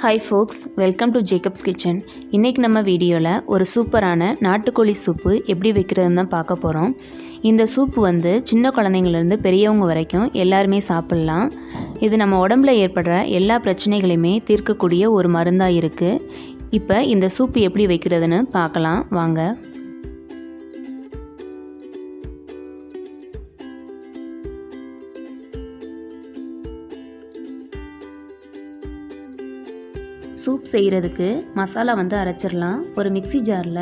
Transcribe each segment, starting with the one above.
Hi folks, welcome to Jacob's kitchen. இன்றைக்கி நம்ம வீடியோவில் ஒரு சூப்பரான நாட்டுக்கோழி சூப்பு எப்படி வைக்கிறதுன்னு தான் பார்க்க போகிறோம். இந்த சூப்பு சின்ன குழந்தைங்கள்லேருந்து பெரியவங்க வரைக்கும் எல்லாருமே சாப்பிட்லாம். இது நம்ம உடம்புல ஏற்படுற எல்லா பிரச்சனைகளையுமே தீர்க்கக்கூடிய ஒரு மருந்தாக இருக்குது. இப்போ இந்த சூப்பு எப்படி வைக்கிறதுன்னு பார்க்கலாம் வாங்க. சூப் செய்கிறதுக்கு மசாலா அரைச்சிடலாம். ஒரு மிக்ஸி ஜாரில்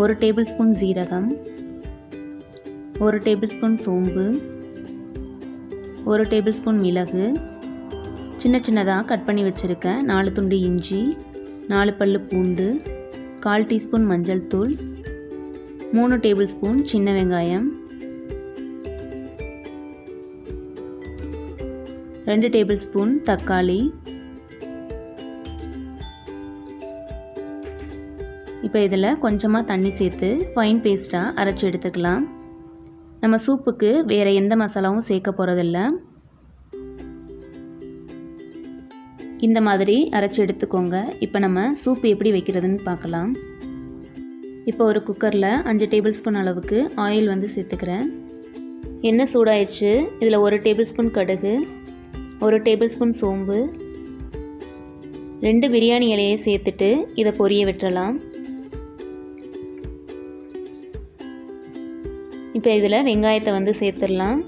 1 டேபிள் ஸ்பூன் ஜீரகம், 1 டேபிள் ஸ்பூன் சோம்பு, 1 டேபிள் ஸ்பூன் மிளகு, சின்ன சின்னதாக கட் பண்ணி வச்சுருக்கேன் 4 துண்டு இஞ்சி, 4 பல்லு பூண்டு, 1/4 டீஸ்பூன் மஞ்சள் தூள், 3 டேபிள் ஸ்பூன் சின்ன வெங்காயம், 2 டேபிள் ஸ்பூன் தக்காளி. இப்போ இதில் கொஞ்சமாக தண்ணி சேர்த்து ஃபைன் பேஸ்ட்டாக அரைச்சி எடுத்துக்கலாம். நம்ம சூப்புக்கு வேறு எந்த மசாலாவும் சேர்க்க போகிறதில்ல. இந்த மாதிரி அரைச்சி எடுத்துக்கோங்க. இப்போ நம்ம சூப்பு எப்படி வைக்கிறதுன்னு பார்க்கலாம். இப்போ ஒரு குக்கரில் 5 டேபிள் ஸ்பூன் அளவுக்கு ஆயில் சேர்த்துக்கிறேன். எண்ணெய் சூடாயிடுச்சு. இதில் 1 டேபிள் ஸ்பூன் கடுகு, 1 டேபிள் ஸ்பூன் சோம்பு, 2 பிரியாணி இலையை சேர்த்துட்டு இதை பொரிய விட்டுறலாம். இப்போ இதில் வெங்காயத்தை சேர்த்துடலாம்.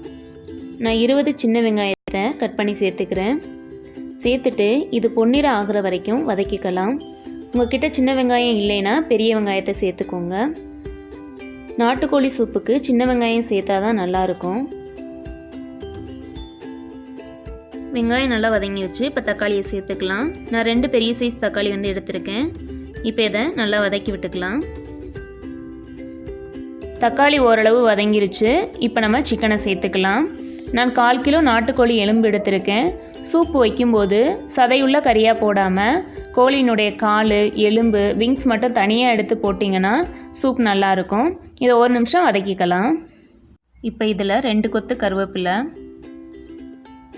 நான் 20 சின்ன வெங்காயத்தை கட் பண்ணி சேர்த்துக்கிறேன். சேர்த்துட்டு இது பொன்னிறம் ஆகிற வரைக்கும் வதக்கிக்கலாம். உங்கள்கிட்ட சின்ன வெங்காயம் இல்லைன்னா பெரிய வெங்காயத்தை சேர்த்துக்கோங்க. நாட்டுக்கோழி சூப்புக்கு சின்ன வெங்காயம் சேர்த்தா தான் நல்லாயிருக்கும். வெங்காயம் நல்லா வதங்கிடுச்சு. இப்போ தக்காளியை சேர்த்துக்கலாம். நான் 2 பெரிய சைஸ் தக்காளி எடுத்திருக்கேன். இப்போ இதை நல்லா வதக்கி விட்டுக்கலாம். தக்காளி ஓரளவு வதங்கிருச்சு. இப்போ நம்ம சிக்கனை சேர்த்துக்கலாம். நான் 1/4 கிலோ நாட்டுக்கோழி எலும்பு எடுத்திருக்கேன். சூப்பு வைக்கும்போது சதையுள்ள கறியாக போடாமல் கோழியினுடைய கால், எலும்பு, விங்ஸ் மட்டும் தனியாக எடுத்து போட்டிங்கன்னா சூப் நல்லாயிருக்கும். இதை 1 நிமிஷம் வதக்கிக்கலாம். இப்போ இதில் 2 கொத்து கருவேப்பிலை,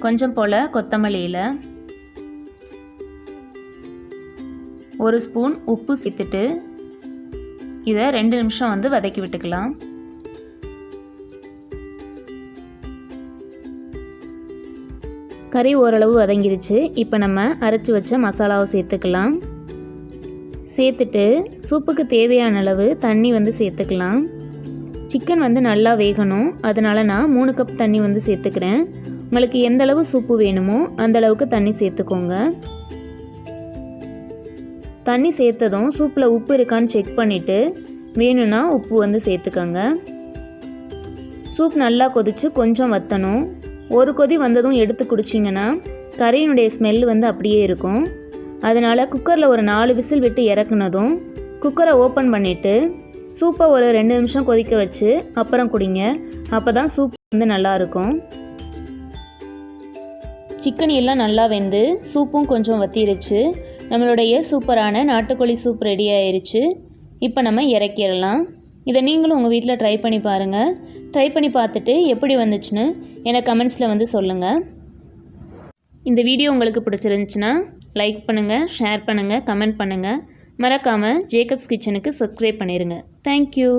கொஞ்சம் போல் கொத்தமல்லி இலை, 1 ஸ்பூன் உப்பு சேர்த்துட்டு இதை 2 நிமிஷம் வதக்கி விட்டுக்கலாம். கறி ஓரளவு வதங்கிருச்சு. இப்போ நம்ம அரைச்சி வச்ச மசாலாவை சேர்த்துக்கலாம். சேர்த்துட்டு சூப்புக்கு தேவையான அளவு தண்ணி சேர்த்துக்கலாம். சிக்கன் நல்லா வேகணும். அதனால் நான் 3 கப் தண்ணி சேர்த்துக்கிறேன். உங்களுக்கு எந்த அளவு சூப்பு வேணுமோ அந்த அளவுக்கு தண்ணி சேர்த்துக்கோங்க. தண்ணி சேர்த்ததும் சூப்பில் உப்பு இருக்கான்னு செக் பண்ணிவிட்டு வேணும்னா உப்பு சேர்த்துக்கோங்க. சூப் நல்லா கொதித்து கொஞ்சம் வற்றணும். ஒரு கொதி வந்ததும் எடுத்து குடிச்சிங்கன்னா கறியினுடைய ஸ்மெல் அப்படியே இருக்கும். அதனால் குக்கரில் ஒரு 4 விசில் விட்டு இறக்குனதும் குக்கரை ஓப்பன் பண்ணிவிட்டு சூப்பை ஒரு 2 நிமிஷம் கொதிக்க வச்சு அப்புறம் குடிங்க. அப்போ தான் சூப் நல்லாயிருக்கும். சிக்கன் எல்லாம் நல்லா வெந்து சூப்பும் கொஞ்சம் வற்றிருச்சு. நம்மளுடைய சூப்பரான நாட்டுக்கோழி சூப் ரெடி ஆயிடுச்சு. இப்போ நம்ம இறக்கிடலாம். இதை நீங்களும் உங்கள் வீட்டில் ட்ரை பண்ணி பாருங்கள். ட்ரை பண்ணி பார்த்துட்டு எப்படி வந்துச்சுன்னு எனக்கு கமெண்ட்ஸில் சொல்லுங்கள். இந்த வீடியோ உங்களுக்கு பிடிச்சிருந்துச்சுன்னா லைக் பண்ணுங்கள், ஷேர் பண்ணுங்கள், கமெண்ட் பண்ணுங்கள். மறக்காமல் ஜேக்கப்ஸ் கிச்சனுக்கு சப்ஸ்கிரைப் பண்ணிடுங்க. தேங்க்யூ.